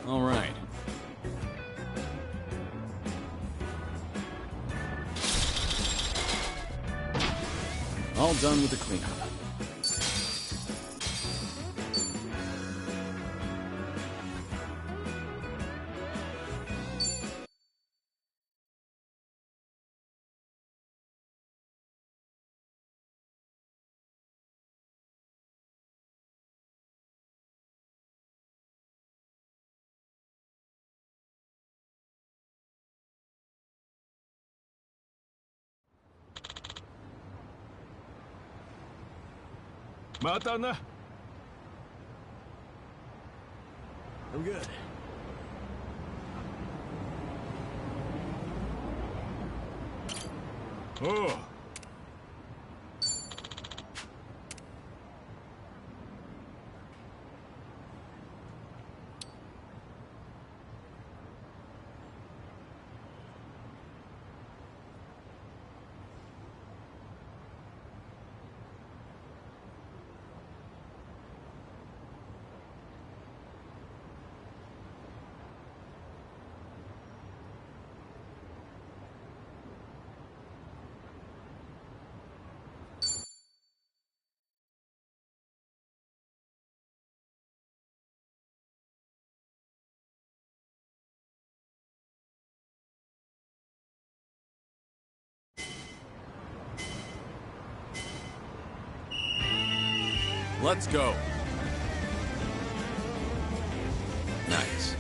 All right. All done with the cleanup. Matana. I'm good. Oh. Let's go. Nice.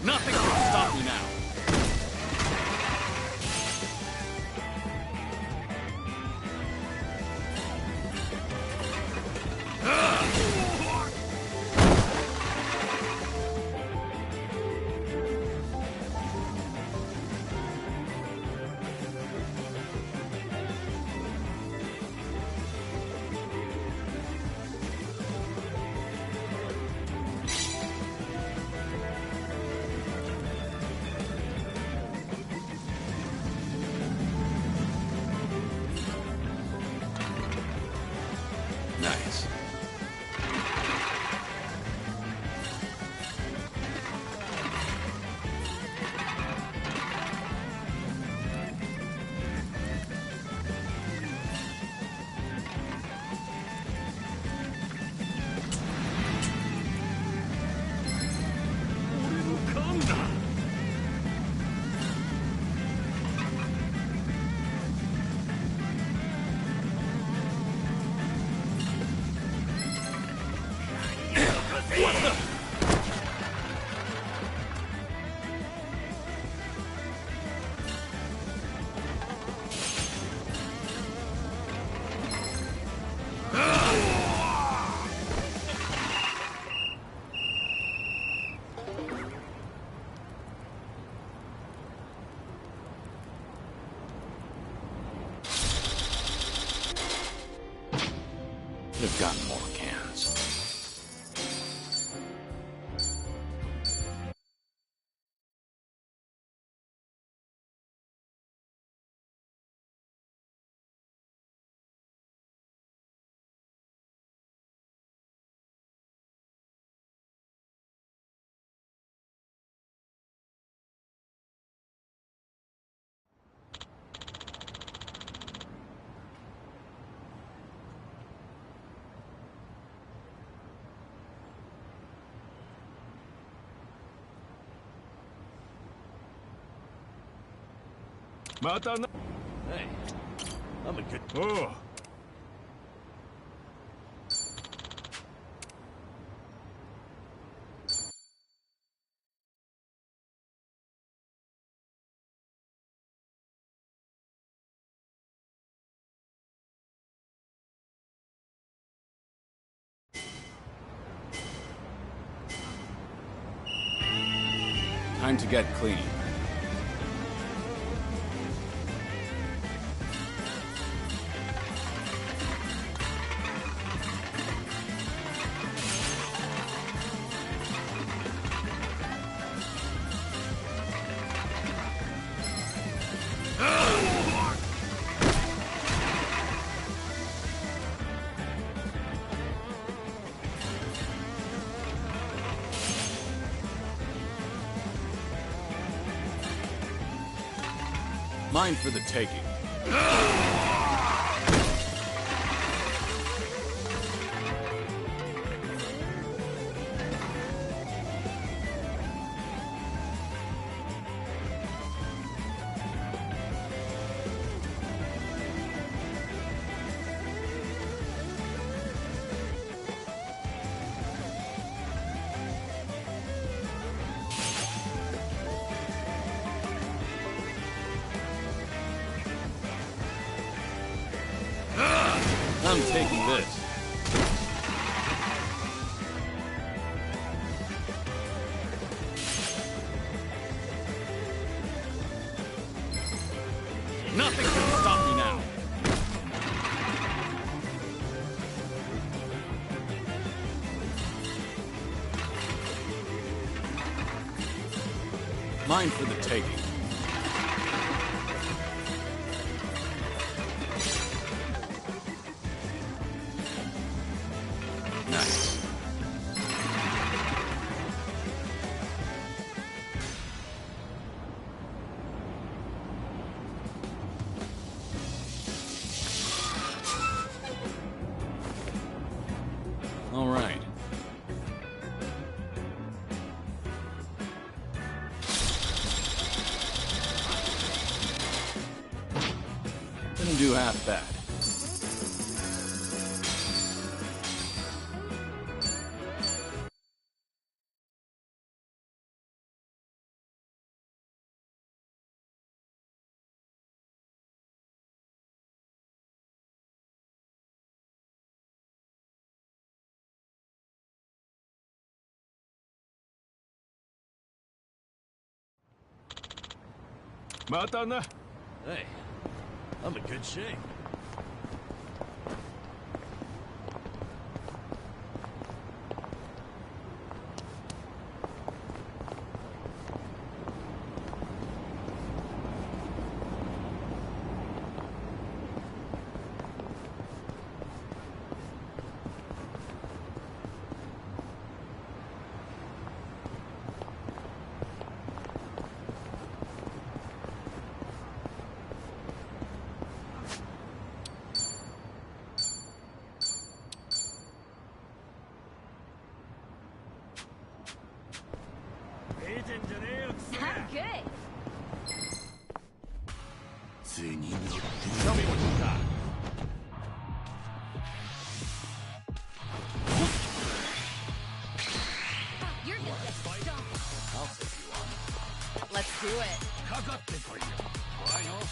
Nothing can stop me now. Nice. Could have gotten more cans. Hey, I'm a good... Oh! Time to get clean. Mine for the taking. I'm taking this. Nothing can stop me now. Mine for the taking. Nice. All right. Didn't do half bad. Matana. Hey, I'm in good shape. I'm good. Tell me what you got. You're gonna get stomped. I'll take you on. Let's do it. Why not?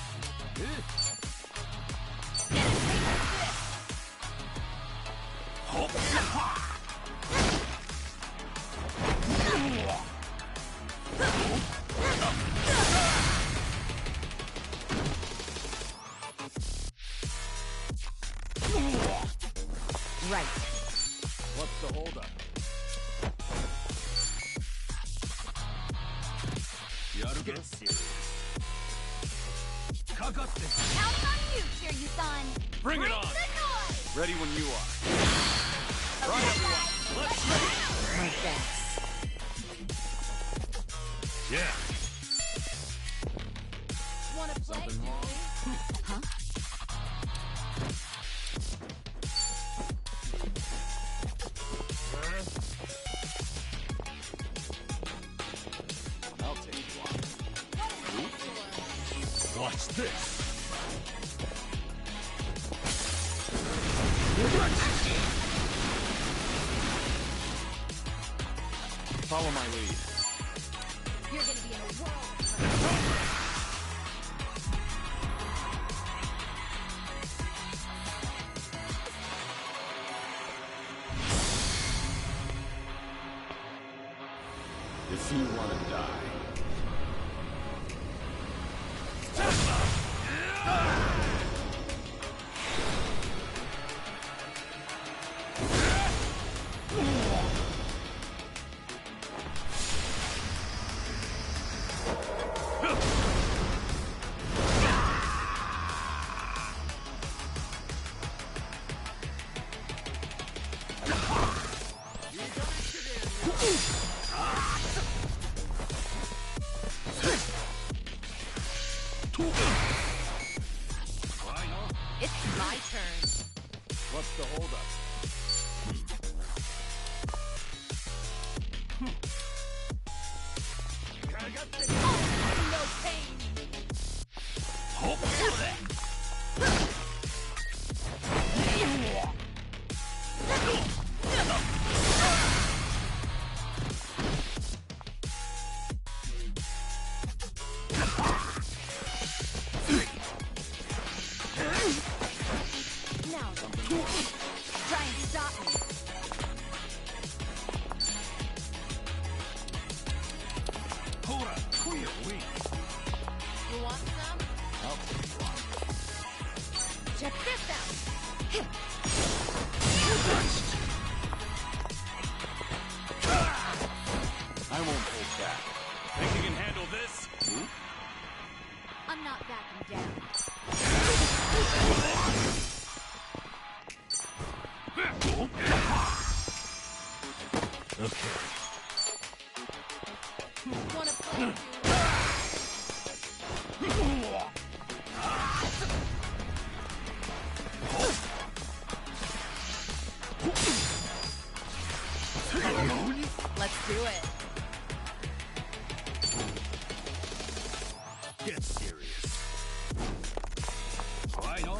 Right. What's the holdup? Get serious. Counting on you, Kiryu-san. Bring it on. The noise. Ready when you are. Right, everyone. Let's go. My thanks. Yeah. Wanna play, do we? Huh? I'll take you on. Watch this. Follow my lead. You're gonna be in a world. If you want to die. It's my turn. What's the holdup? Oh, no pain. Now, try and stop me. Hold up. Queer weak. You want some? I'll take you on. Check this out! I won't hold back. Think you can handle this? I'm not backing down. Okay. Wanna play? Let's do it. Get serious. I know.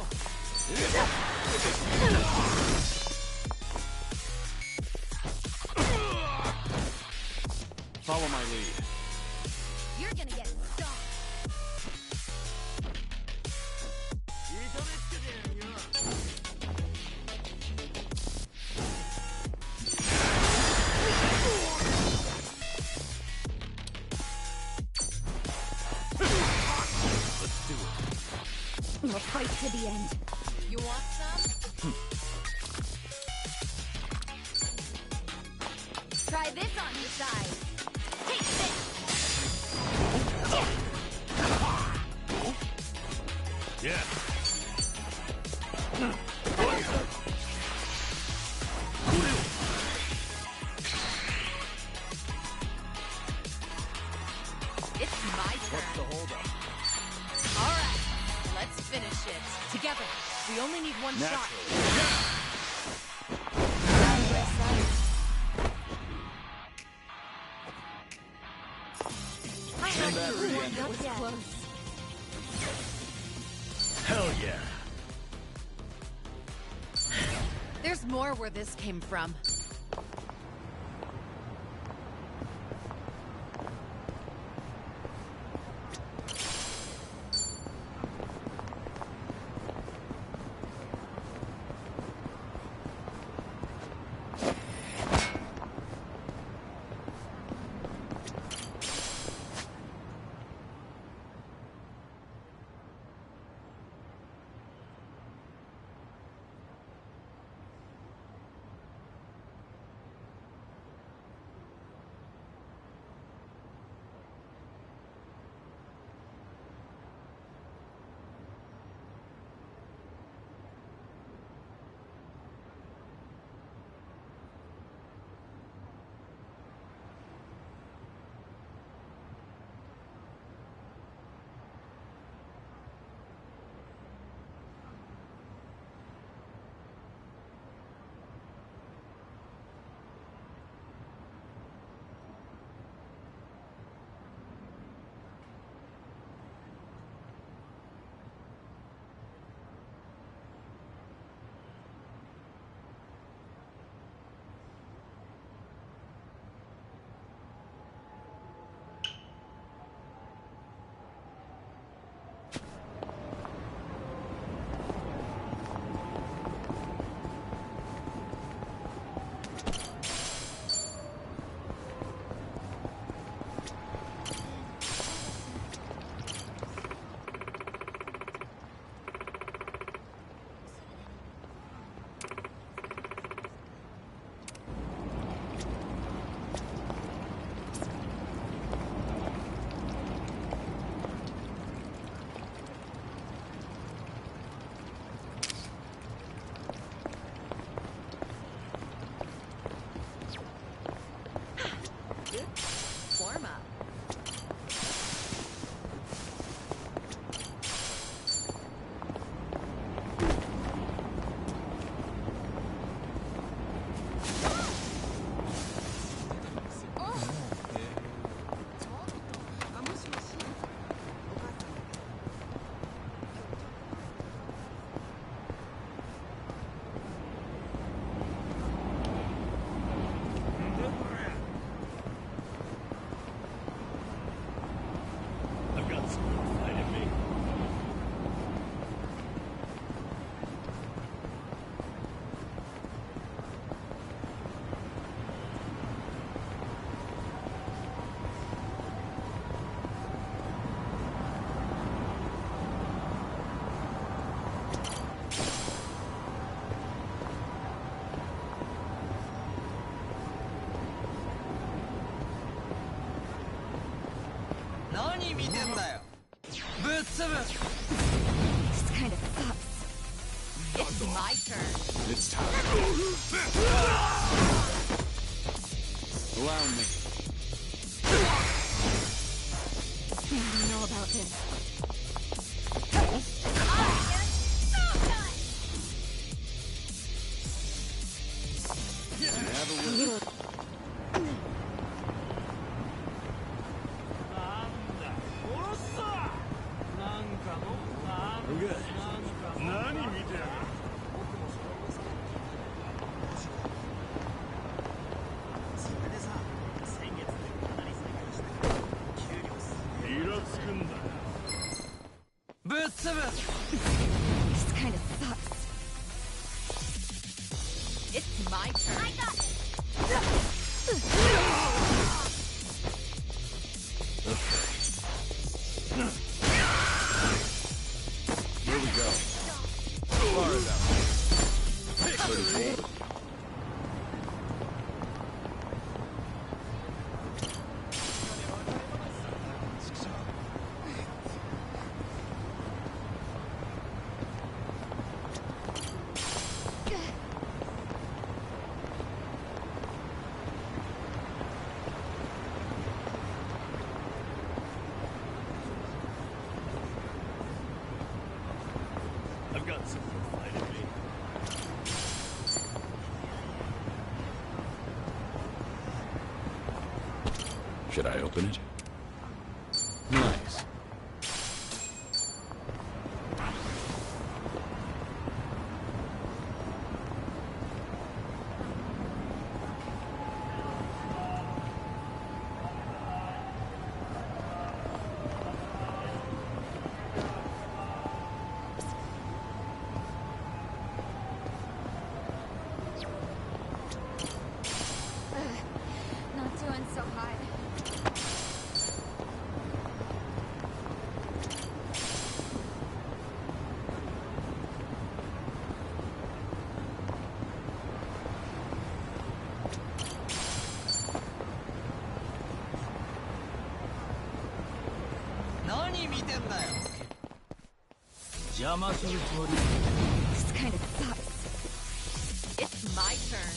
Follow my lead. You're gonna get stomped. Let's do it. We'll fight to the end. You want some? Try this on your side. Take this. Yeah. It's my turn. What's the holdup? All right, let's finish it. Together. We only need one shot. I have to warn That was you. close. Hell yeah. There's more where this came from. my turn. It's time. Allow me. I don't know about this. I'm good. This kind of sucks. It's my turn. I got it. Here we go. Far enough. Pretty cool. I've got some fight in me. Should I open it? Nice. Not doing so hot. This kind of sucks. It's my turn.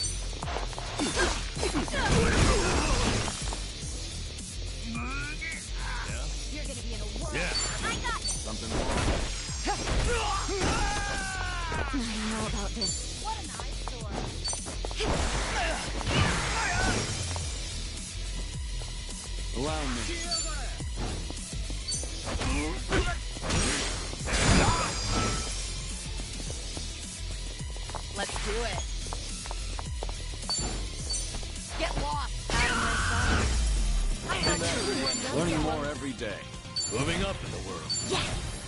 You're gonna be in a whirl. Yeah. I got it. Something wrong. I don't know about this. What an eyesore. Allow me. Let's do it. Get lost out of my sight. Learning more every day. Moving up in the world. Yes!